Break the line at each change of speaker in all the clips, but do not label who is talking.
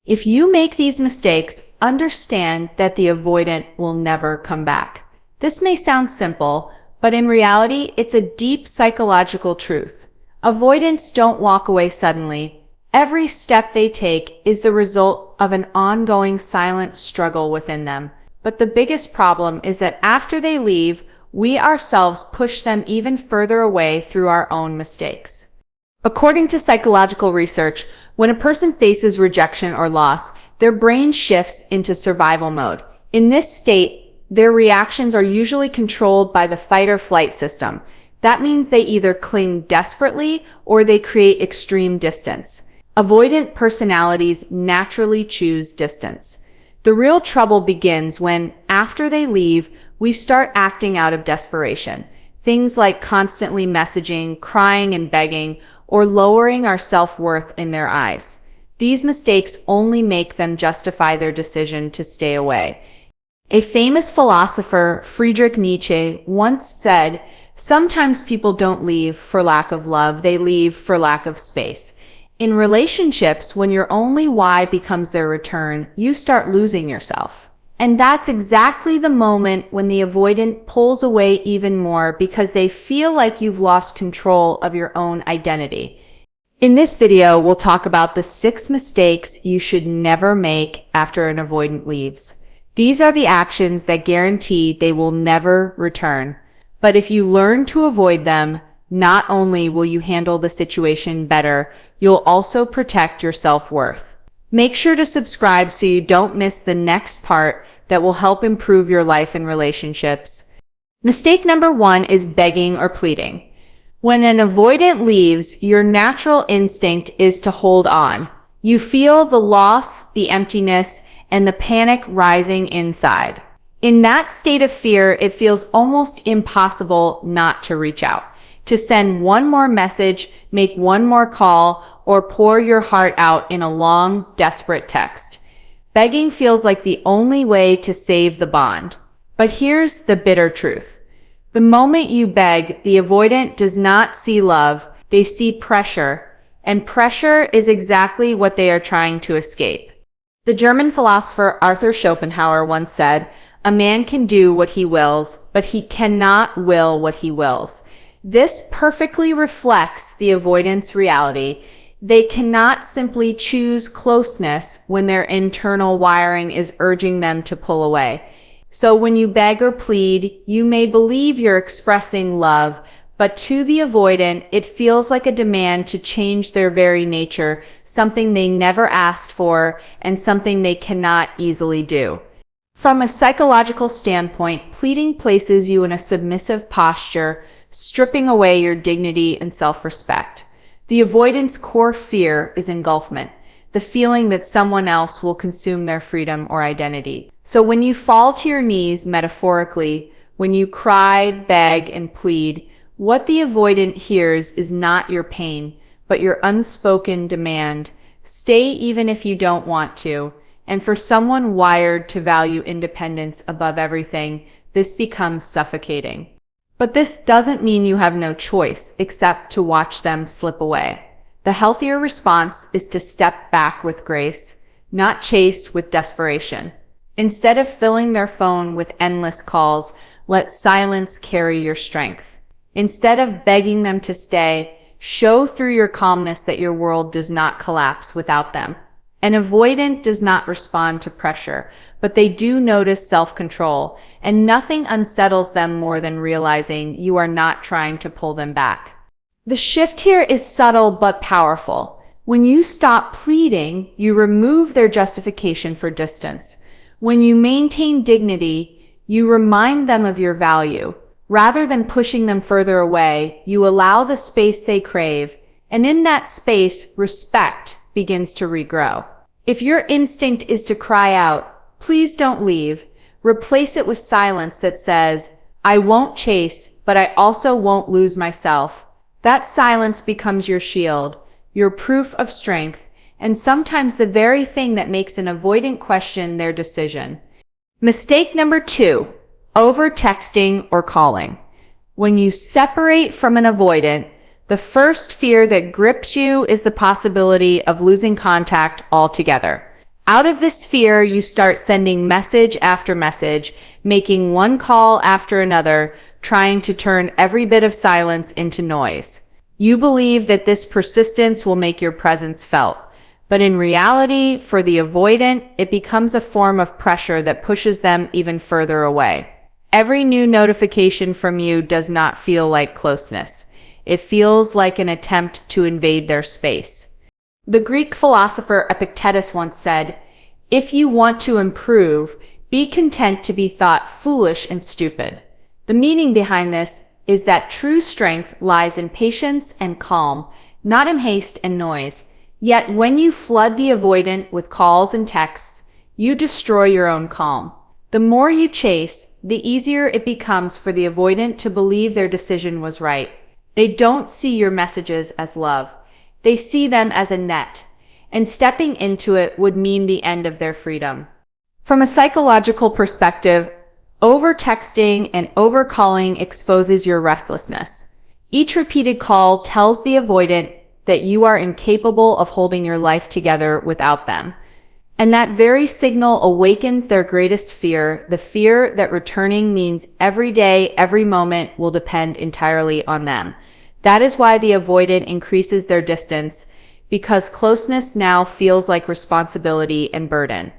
If you make these mistakes, understand that the avoidant will never come back. This may sound simple, but in reality, it's a deep psychological truth. Avoidants don't walk away suddenly. Every step they take is the result of an ongoing silent struggle within them. But the biggest problem is that after they leave, we ourselves push them even further away through our own mistakes. According to psychological research, when a person faces rejection or loss, their brain shifts into survival mode. In this state, their reactions are usually controlled by the fight or flight system. That means they either cling desperately or they create extreme distance. Avoidant personalities naturally choose distance. The real trouble begins when, after they leave, we start acting out of desperation. Things like constantly messaging, crying and begging, or lowering our self-worth in their eyes. These mistakes only make them justify their decision to stay away. A famous philosopher, Friedrich Nietzsche, once said, "Sometimes people don't leave for lack of love, they leave for lack of space." In relationships, when your only why becomes their return, you start losing yourself. And that's exactly the moment when the avoidant pulls away even more because they feel like you've lost control of your own identity. In this video, we'll talk about the 6 mistakes you should never make after an avoidant leaves. These are the actions that guarantee they will never return. But if you learn to avoid them, not only will you handle the situation better, you'll also protect your self-worth. Make sure to subscribe so you don't miss the next part that will help improve your life and relationships. Mistake number 1 is begging or pleading. When an avoidant leaves, your natural instinct is to hold on. You feel the loss, the emptiness, and the panic rising inside. In that state of fear, it feels almost impossible not to reach out, to send one more message, make one more call, or pour your heart out in a long, desperate text. Begging feels like the only way to save the bond. But here's the bitter truth. The moment you beg, the avoidant does not see love, they see pressure, and pressure is exactly what they are trying to escape. The German philosopher Arthur Schopenhauer once said, "A man can do what he wills, but he cannot will what he wills." This perfectly reflects the avoidance reality. They cannot simply choose closeness when their internal wiring is urging them to pull away. So when you beg or plead, you may believe you're expressing love, but to the avoidant, it feels like a demand to change their very nature, something they never asked for and something they cannot easily do. From a psychological standpoint, pleading places you in a submissive posture, stripping away your dignity and self-respect. The avoidant's core fear is engulfment, the feeling that someone else will consume their freedom or identity. So when you fall to your knees, metaphorically, when you cry, beg, and plead, what the avoidant hears is not your pain, but your unspoken demand. Stay even if you don't want to. And for someone wired to value independence above everything, this becomes suffocating. But this doesn't mean you have no choice except to watch them slip away. The healthier response is to step back with grace, not chase with desperation. Instead of filling their phone with endless calls, let silence carry your strength. Instead of begging them to stay, show through your calmness that your world does not collapse without them. An avoidant does not respond to pressure, but they do notice self-control, and nothing unsettles them more than realizing you are not trying to pull them back. The shift here is subtle but powerful. When you stop pleading, you remove their justification for distance. When you maintain dignity, you remind them of your value. Rather than pushing them further away, you allow the space they crave, and in that space, respect begins to regrow. If your instinct is to cry out, "Please don't leave," replace it with silence that says, "I won't chase, but I also won't lose myself." That silence becomes your shield, your proof of strength, and sometimes the very thing that makes an avoidant question their decision. Mistake number 2, over-texting or calling. When you separate from an avoidant, the first fear that grips you is the possibility of losing contact altogether. Out of this fear, you start sending message after message, making one call after another, trying to turn every bit of silence into noise. You believe that this persistence will make your presence felt. But in reality, for the avoidant, it becomes a form of pressure that pushes them even further away. Every new notification from you does not feel like closeness. It feels like an attempt to invade their space. The Greek philosopher Epictetus once said, "If you want to improve, be content to be thought foolish and stupid." The meaning behind this is that true strength lies in patience and calm, not in haste and noise. Yet when you flood the avoidant with calls and texts, you destroy your own calm. The more you chase, the easier it becomes for the avoidant to believe their decision was right. They don't see your messages as love. They see them as a net, and stepping into it would mean the end of their freedom. From a psychological perspective, over-texting and over-calling exposes your restlessness. Each repeated call tells the avoidant that you are incapable of holding your life together without them. And that very signal awakens their greatest fear, the fear that returning means every day, every moment will depend entirely on them. That is why the avoidant increases their distance, because closeness now feels like responsibility and burden.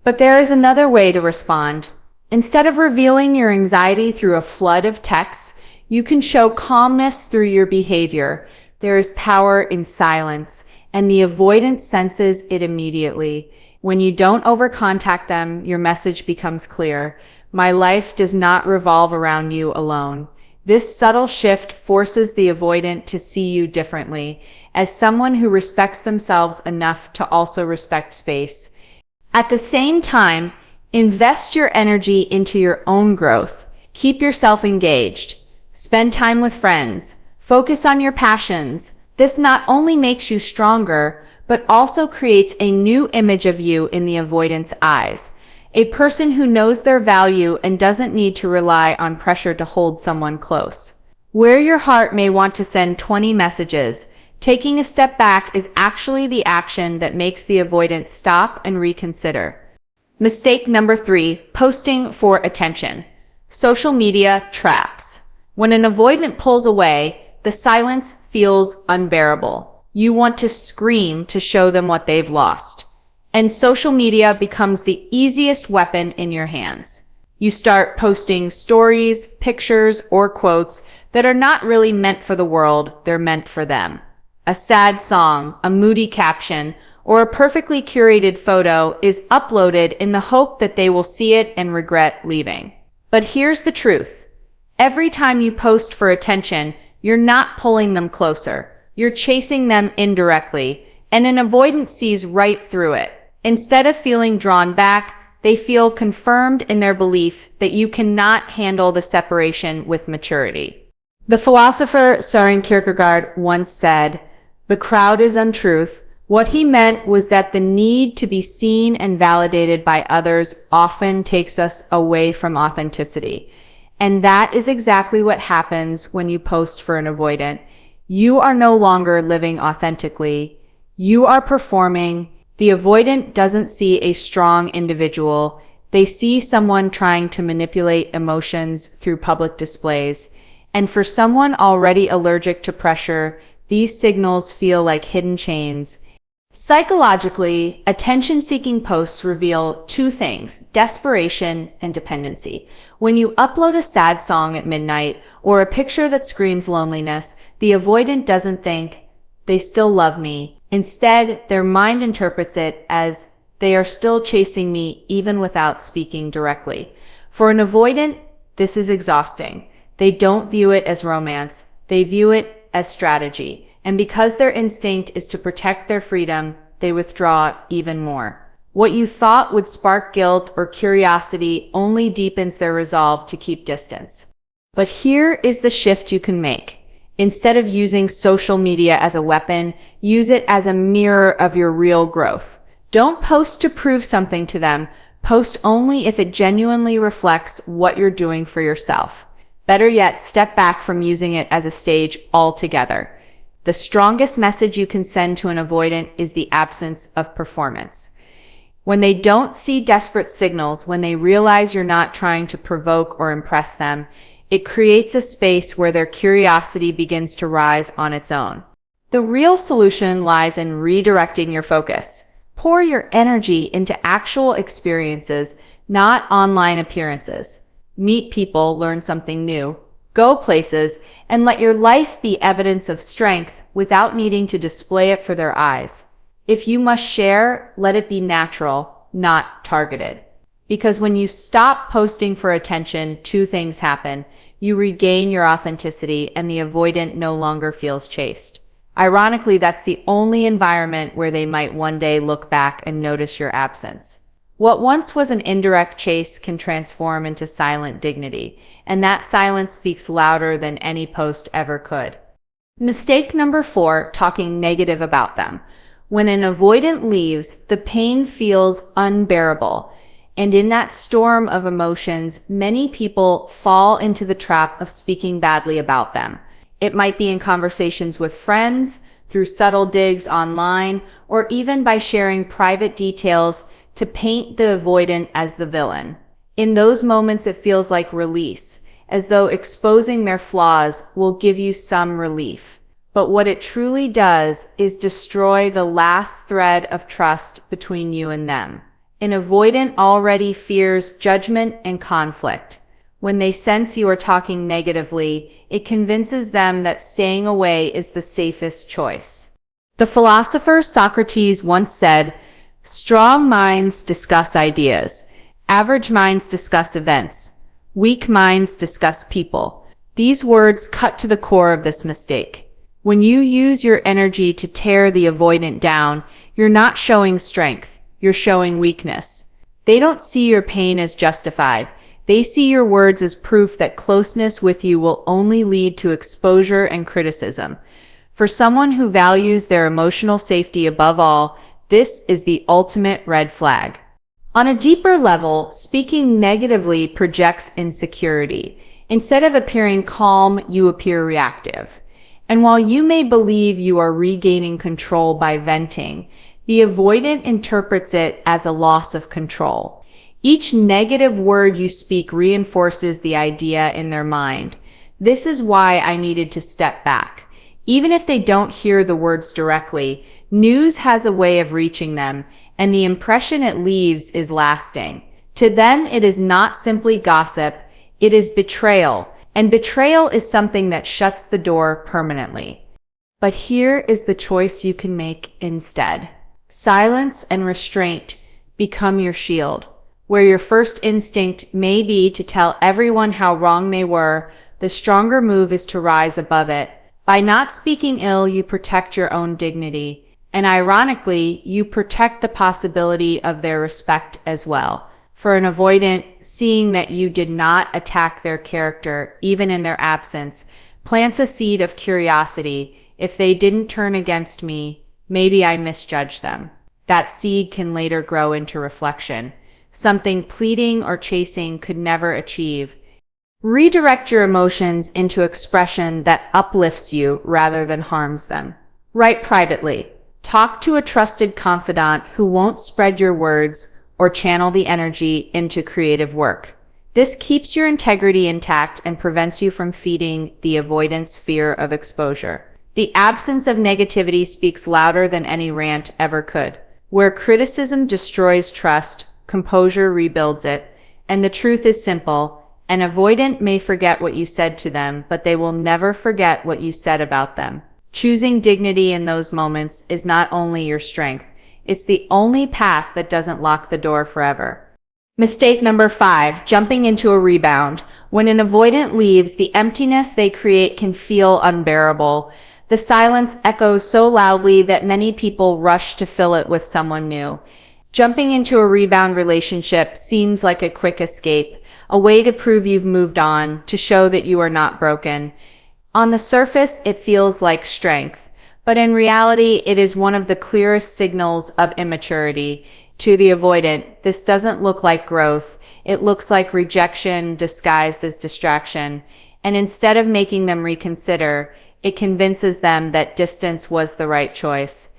But there is another way to respond. Instead of revealing your anxiety through a flood of texts, you can show calmness through your behavior. There is power in silence, and the avoidant senses it immediately. When you don't overcontact them, your message becomes clear. My life does not revolve around you alone. This subtle shift forces the avoidant to see you differently, as someone who respects themselves enough to also respect space. At the same time, invest your energy into your own growth. Keep yourself engaged. Spend time with friends. Focus on your passions. This not only makes you stronger, but also creates a new image of you in the avoidant's eyes. A person who knows their value and doesn't need to rely on pressure to hold someone close. Where your heart may want to send 20 messages, taking a step back is actually the action that makes the avoidant stop and reconsider. Mistake number 3, posting for attention. Social media traps. When an avoidant pulls away, the silence feels unbearable. You want to scream to show them what they've lost. And social media becomes the easiest weapon in your hands. You start posting stories, pictures, or quotes that are not really meant for the world, they're meant for them. A sad song, a moody caption, or a perfectly curated photo is uploaded in the hope that they will see it and regret leaving. But here's the truth. Every time you post for attention, you're not pulling them closer. You're chasing them indirectly, and an avoidant sees right through it. Instead of feeling drawn back, they feel confirmed in their belief that you cannot handle the separation with maturity. The philosopher Søren Kierkegaard once said, "The crowd is untruth." What he meant was that the need to be seen and validated by others often takes us away from authenticity. And that is exactly what happens when you post for an avoidant. You are no longer living authentically. You are performing. The avoidant doesn't see a strong individual. They see someone trying to manipulate emotions through public displays. And for someone already allergic to pressure, these signals feel like hidden chains. Psychologically, attention-seeking posts reveal two things: desperation and dependency. When you upload a sad song at midnight or a picture that screams loneliness, the avoidant doesn't think, "They still love me." Instead, their mind interprets it as, "They are still chasing me even without speaking directly." For an avoidant, this is exhausting. They don't view it as romance. They view it as strategy. And because their instinct is to protect their freedom, they withdraw even more. What you thought would spark guilt or curiosity only deepens their resolve to keep distance. But here is the shift you can make. Instead of using social media as a weapon, use it as a mirror of your real growth. Don't post to prove something to them. Post only if it genuinely reflects what you're doing for yourself. Better yet, step back from using it as a stage altogether. The strongest message you can send to an avoidant is the absence of performance. When they don't see desperate signals, when they realize you're not trying to provoke or impress them, it creates a space where their curiosity begins to rise on its own. The real solution lies in redirecting your focus. Pour your energy into actual experiences, not online appearances. Meet people, learn something new, go places, and let your life be evidence of strength without needing to display it for their eyes. If you must share, let it be natural, not targeted. Because when you stop posting for attention, two things happen. You regain your authenticity, and the avoidant no longer feels chased. Ironically, that's the only environment where they might one day look back and notice your absence. What once was an indirect chase can transform into silent dignity, and that silence speaks louder than any post ever could. Mistake number 4, talking negative about them. When an avoidant leaves, the pain feels unbearable. And in that storm of emotions, many people fall into the trap of speaking badly about them. It might be in conversations with friends, through subtle digs online, or even by sharing private details to paint the avoidant as the villain. In those moments, it feels like release, as though exposing their flaws will give you some relief. But what it truly does is destroy the last thread of trust between you and them. An avoidant already fears judgment and conflict. When they sense you are talking negatively, it convinces them that staying away is the safest choice. The philosopher Socrates once said, "Strong minds discuss ideas. Average minds discuss events. Weak minds discuss people." These words cut to the core of this mistake. When you use your energy to tear the avoidant down, you're not showing strength, you're showing weakness. They don't see your pain as justified. They see your words as proof that closeness with you will only lead to exposure and criticism. For someone who values their emotional safety above all, this is the ultimate red flag. On a deeper level, speaking negatively projects insecurity. Instead of appearing calm, you appear reactive. And while you may believe you are regaining control by venting, the avoidant interprets it as a loss of control. Each negative word you speak reinforces the idea in their mind. This is why I needed to step back. Even if they don't hear the words directly, news has a way of reaching them, and the impression it leaves is lasting. To them, it is not simply gossip, it is betrayal, and betrayal is something that shuts the door permanently. But here is the choice you can make instead. Silence and restraint become your shield. Where your first instinct may be to tell everyone how wrong they were, the stronger move is to rise above it. By not speaking ill, you protect your own dignity. And ironically, you protect the possibility of their respect as well. For an avoidant, seeing that you did not attack their character, even in their absence, plants a seed of curiosity. If they didn't turn against me, maybe I misjudged them. That seed can later grow into reflection, something pleading or chasing could never achieve. Redirect your emotions into expression that uplifts you rather than harms them. Write privately. Talk to a trusted confidant who won't spread your words or channel the energy into creative work. This keeps your integrity intact and prevents you from feeding the avoidant's fear of exposure. The absence of negativity speaks louder than any rant ever could. Where criticism destroys trust, composure rebuilds it, and the truth is simple. An avoidant may forget what you said to them, but they will never forget what you said about them. Choosing dignity in those moments is not only your strength, it's the only path that doesn't lock the door forever. Mistake number 5, jumping into a rebound. When an avoidant leaves, the emptiness they create can feel unbearable. The silence echoes so loudly that many people rush to fill it with someone new. Jumping into a rebound relationship seems like a quick escape, a way to prove you've moved on, to show that you are not broken. On the surface, it feels like strength, but in reality, it is one of the clearest signals of immaturity. To the avoidant, this doesn't look like growth. It looks like rejection disguised as distraction. And instead of making them reconsider, it convinces them that distance was the right choice.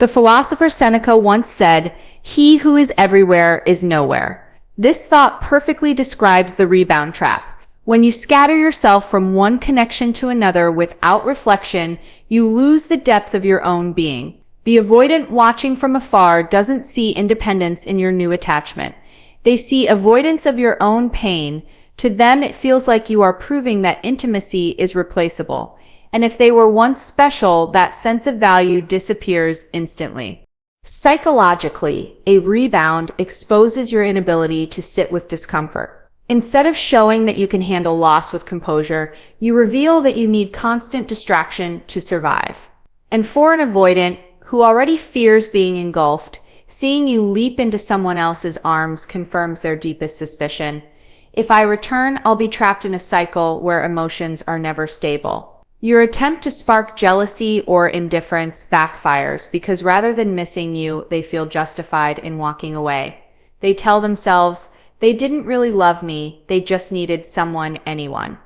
The philosopher Seneca once said, "He who is everywhere is nowhere." This thought perfectly describes the rebound trap. When you scatter yourself from one connection to another without reflection, you lose the depth of your own being. The avoidant watching from afar doesn't see independence in your new attachment. They see avoidance of your own pain. To them, it feels like you are proving that intimacy is replaceable. And if they were once special, that sense of value disappears instantly. Psychologically, a rebound exposes your inability to sit with discomfort. Instead of showing that you can handle loss with composure, you reveal that you need constant distraction to survive. And for an avoidant who already fears being engulfed, seeing you leap into someone else's arms confirms their deepest suspicion. If I return, I'll be trapped in a cycle where emotions are never stable. Your attempt to spark jealousy or indifference backfires because rather than missing you, they feel justified in walking away. They tell themselves, they didn't really love me, they just needed anyone.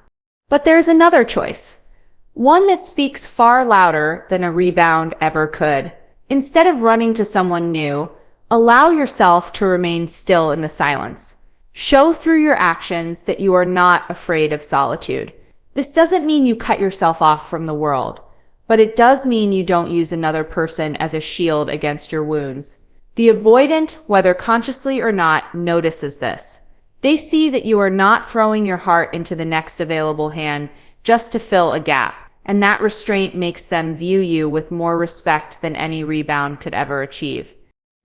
But there's another choice. One that speaks far louder than a rebound ever could. Instead of running to someone new, allow yourself to remain still in the silence. Show through your actions that you are not afraid of solitude. This doesn't mean you cut yourself off from the world, but it does mean you don't use another person as a shield against your wounds. The avoidant, whether consciously or not, notices this. They see that you are not throwing your heart into the next available hand just to fill a gap, and that restraint makes them view you with more respect than any rebound could ever achieve.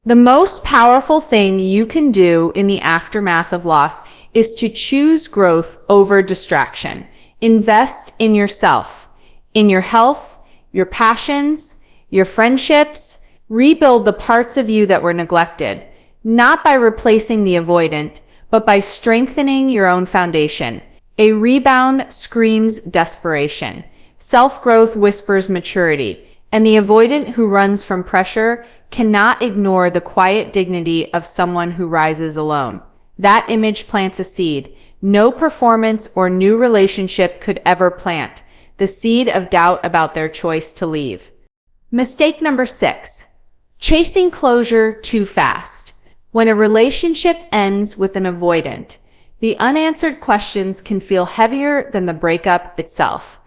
The most powerful thing you can do in the aftermath of loss is to choose growth over distraction. Invest in yourself, in your health, your passions, your friendships. Rebuild the parts of you that were neglected, not by replacing the avoidant, but by strengthening your own foundation. A rebound screams desperation. Self-growth whispers maturity, and the avoidant who runs from pressure cannot ignore the quiet dignity of someone who rises alone. That image plants a seed no performance or new relationship could ever plant, the seed of doubt about their choice to leave. Mistake number 6. Chasing closure too fast. When a relationship ends with an avoidant, the unanswered questions can feel heavier than the breakup itself.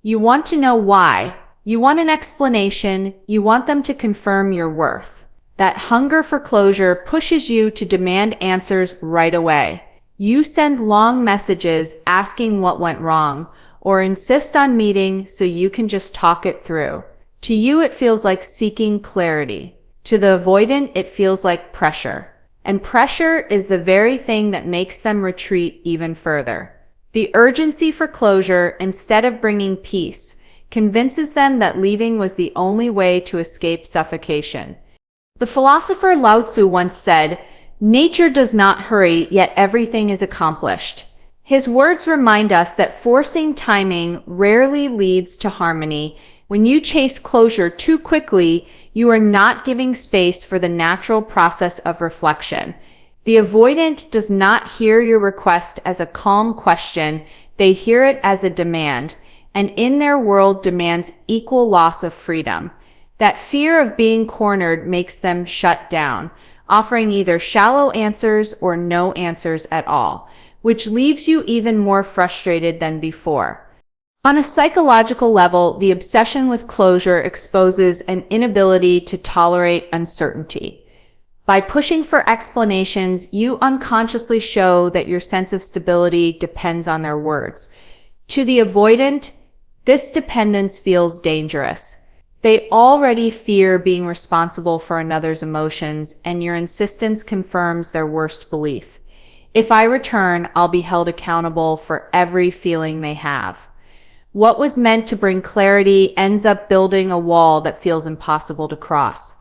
You want to know why. You want an explanation. You want them to confirm your worth. That hunger for closure pushes you to demand answers right away. You send long messages asking what went wrong, or insist on meeting so you can just talk it through. To you, it feels like seeking clarity. To the avoidant, it feels like pressure. And pressure is the very thing that makes them retreat even further. The urgency for closure, instead of bringing peace, convinces them that leaving was the only way to escape suffocation. The philosopher Lao Tzu once said, "Nature does not hurry, yet everything is accomplished." His words remind us that forcing timing rarely leads to harmony. When you chase closure too quickly, you are not giving space for the natural process of reflection. The avoidant does not hear your request as a calm question, they hear it as a demand, and in their world demands equal loss of freedom. That fear of being cornered makes them shut down, offering either shallow answers or no answers at all, which leaves you even more frustrated than before. On a psychological level, the obsession with closure exposes an inability to tolerate uncertainty. By pushing for explanations, you unconsciously show that your sense of stability depends on their words. To the avoidant, this dependence feels dangerous. They already fear being responsible for another's emotions, and your insistence confirms their worst belief. If I return, I'll be held accountable for every feeling they have. What was meant to bring clarity ends up building a wall that feels impossible to cross.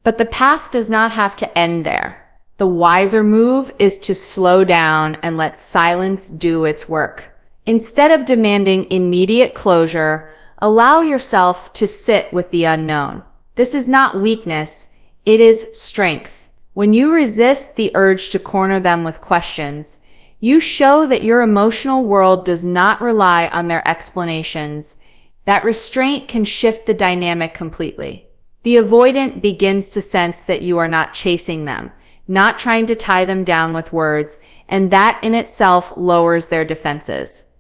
But the path does not have to end there. The wiser move is to slow down and let silence do its work. Instead of demanding immediate closure, allow yourself to sit with the unknown. This is not weakness, it is strength. When you resist the urge to corner them with questions, you show that your emotional world does not rely on their explanations. That restraint can shift the dynamic completely. The avoidant begins to sense that you are not chasing them, not trying to tie them down with words, and that in itself lowers their defenses.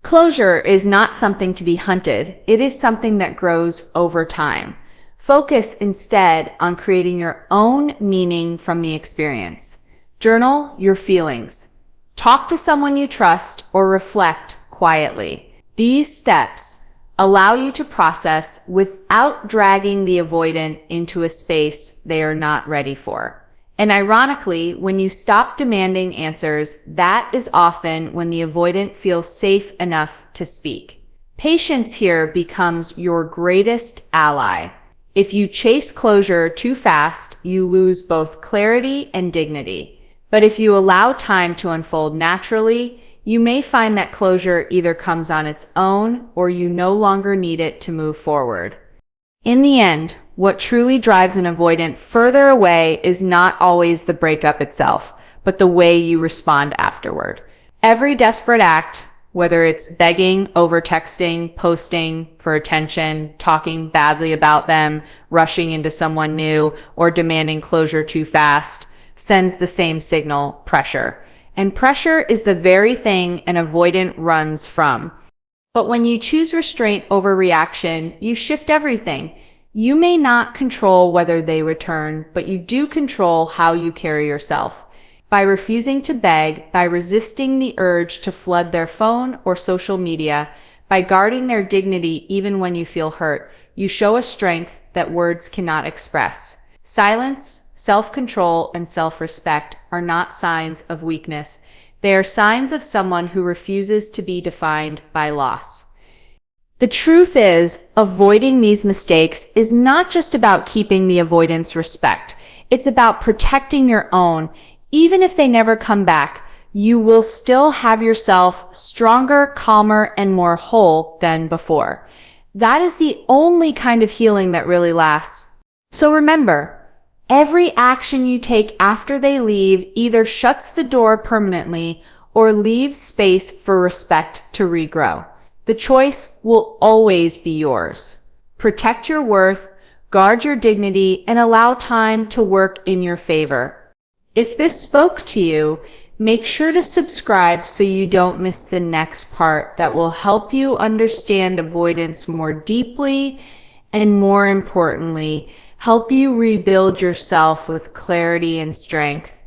Closure is not something to be hunted. It is something that grows over time. Focus instead on creating your own meaning from the experience. Journal your feelings. Talk to someone you trust or reflect quietly. These steps allow you to process without dragging the avoidant into a space they are not ready for. And ironically, when you stop demanding answers, that is often when the avoidant feels safe enough to speak. Patience here becomes your greatest ally. If you chase closure too fast, you lose both clarity and dignity. But if you allow time to unfold naturally, you may find that closure either comes on its own or you no longer need it to move forward. In the end, what truly drives an avoidant further away is not always the breakup itself, but the way you respond afterward. Every desperate act, whether it's begging, over-texting, posting for attention, talking badly about them, rushing into someone new, or demanding closure too fast, sends the same signal: pressure. And pressure is the very thing an avoidant runs from. But when you choose restraint over reaction, you shift everything. You may not control whether they return, but you do control how you carry yourself. By refusing to beg, by resisting the urge to flood their phone or social media, by guarding their dignity even when you feel hurt, you show a strength that words cannot express. Silence, self-control, and self-respect are not signs of weakness. They are signs of someone who refuses to be defined by loss. The truth is, avoiding these mistakes is not just about keeping the avoidant's respect. It's about protecting your own. Even if they never come back, you will still have yourself stronger, calmer, and more whole than before. That is the only kind of healing that really lasts. So remember, every action you take after they leave either shuts the door permanently or leaves space for respect to regrow. The choice will always be yours. Protect your worth, guard your dignity, and allow time to work in your favor. If this spoke to you, make sure to subscribe so you don't miss the next part that will help you understand avoidance more deeply and, more importantly, help you rebuild yourself with clarity and strength.